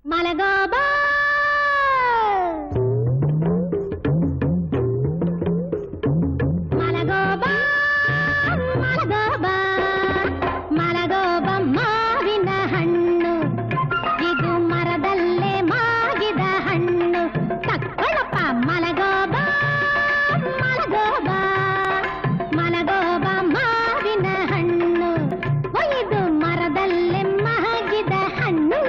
ಮಲಗೋಬಾ ಮಲಗೋಬಾ ಮಲಗೋಬಾ ಮಲಗೋಬ ಮಾವಿನ ಹಣ್ಣು ಇದು ಮರದಲ್ಲೇ ಮಾಗಿದ ಹಣ್ಣು ತಕ್ಕೊಳ್ಳಪ್ಪ ಮಲಗೋಬಾ ಮಲಗೋಬಾ ಮಲಗೋಬ ಮಾವಿನ ಹಣ್ಣು ಇದು ಮರದಲ್ಲೇ ಮಾಗಿದ ಹಣ್ಣು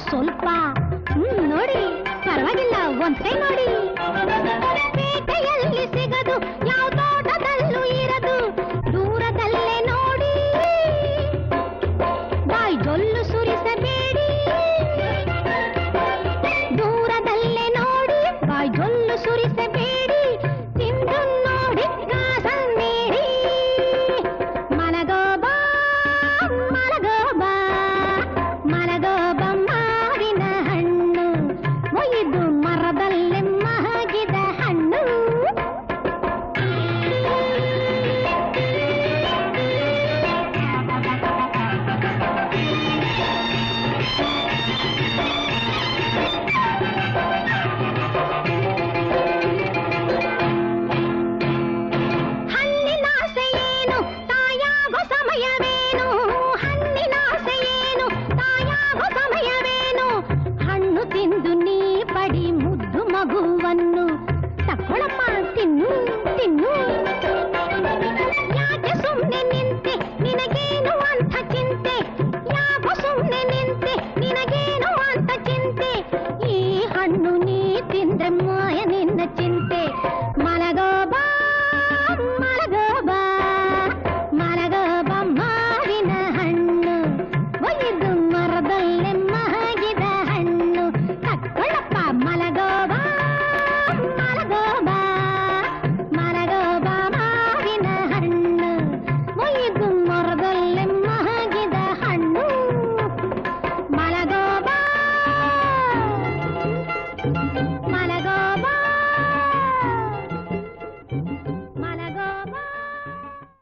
ಸ್ವಲ್ಪ ನೋಡಿ ಪರವಾಗಿಲ್ಲ ಒಂದ್ಸೈ ನೋಡಿ ಪೇಟೆಯಲ್ಲಿ ಸಿಗದು ಯಾವ ತೋಟದಲ್ಲೂ ಇರದು ದೂರದಲ್ಲೇ ನೋಡಿ ಬಾಯಿ ಜೊಲ್ಲು ಸುರಿಸಬೇಡಿ ದೂರದಲ್ಲೇ ನೋಡಿ ಬಾಯಿ ಜೊಲ್ಲು ಸುರಿಸಬೇಡಿ ತಿಂದು ನೋಡಿ ಕಾಸನ್ನೇಡಿ ಮಲಗೋಬಾ ಮಲಗೋಬಾ ಮಲಗೋಬ ಇದು ಮರದಲ್ಲಿ ಮಹಗಿದ ಹಣ್ಣು ಹಣ್ಣಿನಾಸೆ ಏನು ತಾಯಾಗೋ ಸಮಯವೇನು ಹಣ್ಣಿನಾಸೆ ಏನು ತಾಯಾಗೋ ಸಮಯವೇನು ಹಣ್ಣು ತಿಂದು ನೀ ಪಡಿ ಮುದ್ದು ಮಗುವನ್ನು ತಕ್ಕೊಳ್ಳಮ್ಮ ತಿನ್ನು ತಿನ್ನು